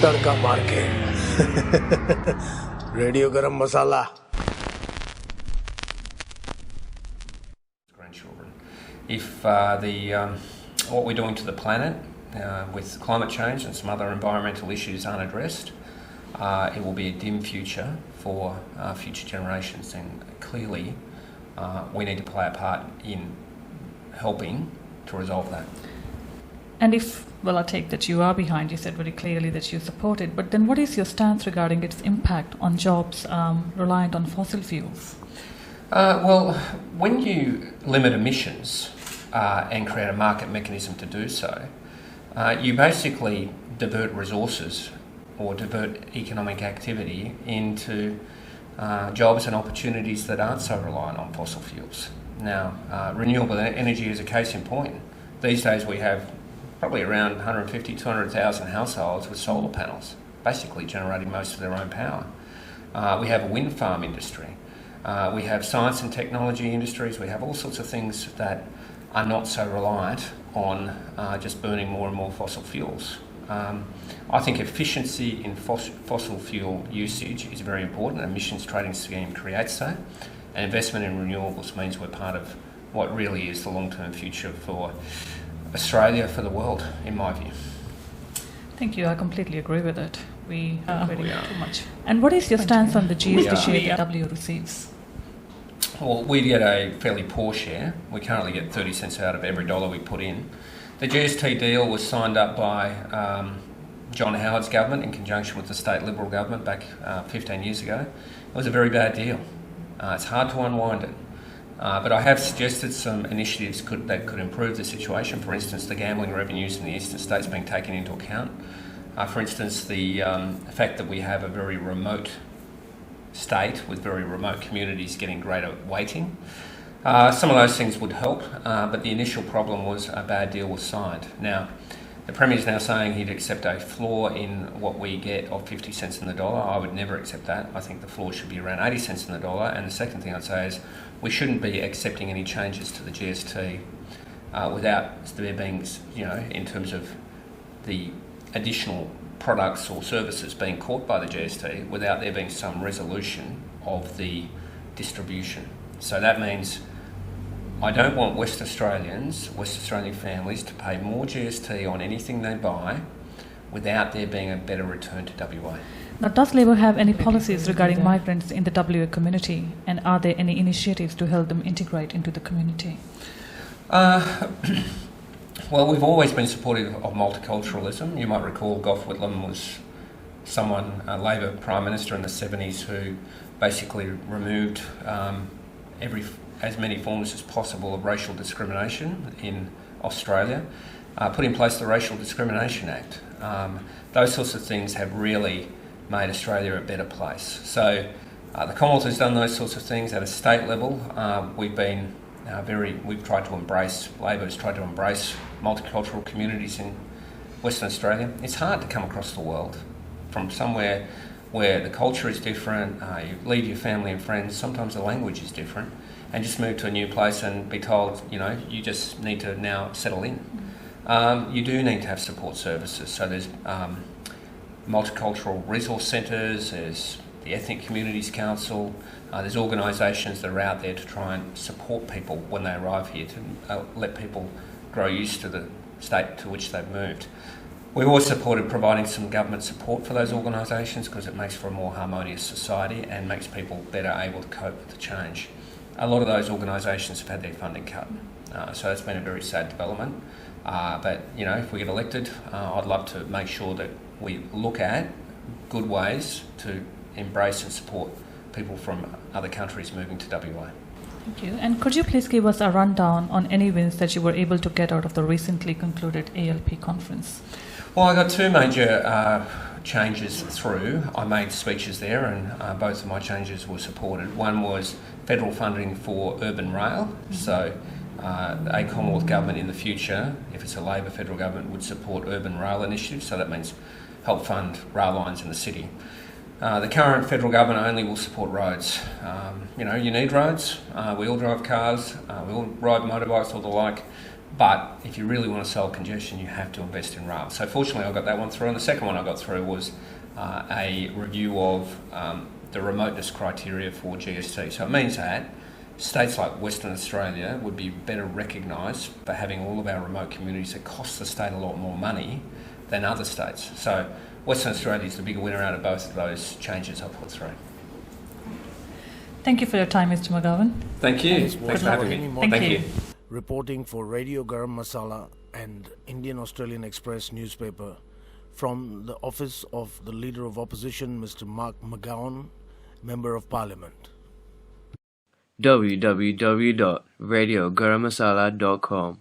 तड़का मार के रेडियो गरम मसाला. Grandchildren. If what we're doing to the planet with climate change and some other environmental issues aren't addressed, it will be a dim future for future generations, and clearly we need to play a part in helping to resolve that. And if, well, I take that you are behind, you said very clearly that you support it, but then what is your stance regarding its impact on jobs reliant on fossil fuels? Well, when you limit emissions and create a market mechanism to do so, you basically divert resources or divert economic activity into jobs and opportunities that aren't so reliant on fossil fuels. Now, renewable energy is a case in point. These days we have probably around 150, 200,000 households with solar panels, basically generating most of their own power. We have a wind farm industry. We have science and technology industries. We have all sorts of things that are not so reliant on just burning more and more fossil fuels. I think efficiency in fossil fuel usage is very important. An emissions trading scheme creates that. And investment in renewables means we're part of what really is the long-term future for Australia, for the world, in my view. Thank you. I completely agree with it. We are very too much. And what is your stance on the GST share that W receives? Well, we get a fairly poor share. We currently get 30 cents out of every dollar we put in. The GST deal was signed up by John Howard's government in conjunction with the state Liberal government back 15 years ago. It was a very bad deal. It's hard to unwind it. But I have suggested some initiatives that could improve the situation. For instance, the gambling revenues in the eastern states being taken into account. For instance, the fact that we have a very remote state with very remote communities getting greater weighting. Some of those things would help, but the initial problem was a bad deal was signed. Now, the Premier is now saying he'd accept a floor in what we get of 50 cents in the dollar. I would never accept that. I think the floor should be around 80 cents in the dollar. And the second thing I'd say is we shouldn't be accepting any changes to the GST without there being, in terms of the additional products or services being caught by the GST, without there being some resolution of the distribution. So that means I don't want West Australian families to pay more GST on anything they buy without there being a better return to WA. Now, does Labor have any policies regarding migrants in the WA community, and are there any initiatives to help them integrate into the community? Well, we've always been supportive of multiculturalism. You might recall Gough Whitlam was a Labor Prime Minister in the 70s who basically removed as many forms as possible of racial discrimination in Australia, put in place the Racial Discrimination Act. Those sorts of things have really made Australia a better place. So the Commonwealth has done those sorts of things at a state level. We've tried to embrace, Labor has tried to embrace multicultural communities in Western Australia. It's hard to come across the world from somewhere where the culture is different, you leave your family and friends, sometimes the language is different, and just move to a new place and be told, you just need to now settle in. You do need to have support services. So there's multicultural resource centres, there's the Ethnic Communities Council, there's organisations that are out there to try and support people when they arrive here, to let people grow used to the state to which they've moved. We've always supported providing some government support for those organisations because it makes for a more harmonious society and makes people better able to cope with the change. A lot of those organisations have had their funding cut, so that's been a very sad development. But if we get elected, I'd love to make sure that we look at good ways to embrace and support people from other countries moving to WA. Thank you. And could you please give us a rundown on any wins that you were able to get out of the recently concluded ALP conference? Well, I got two major changes through. I made speeches there and both of my changes were supported. One was federal funding for urban rail. So a Commonwealth government in the future, if it's a Labor federal government, would support urban rail initiatives. So that means help fund rail lines in the city. The current federal government only will support roads. You need roads. We all drive cars. We all ride motorbikes or the like. But if you really want to solve congestion, you have to invest in rail. So fortunately, I got that one through. And the second one I got through was a review of the remoteness criteria for GST. So it means that states like Western Australia would be better recognised for having all of our remote communities that cost the state a lot more money than other states. So Western Australia is the bigger winner out of both of those changes I put through. Thank you for your time, Mr. McGowan. Thank you. Yes, Thanks for having me. Rohini Thank Thank you. you. Reporting for Radio Garam Masala and Indian Australian Express newspaper from the office of the Leader of Opposition, Mr. McGowan, Member of Parliament. www.radiogarammasala.com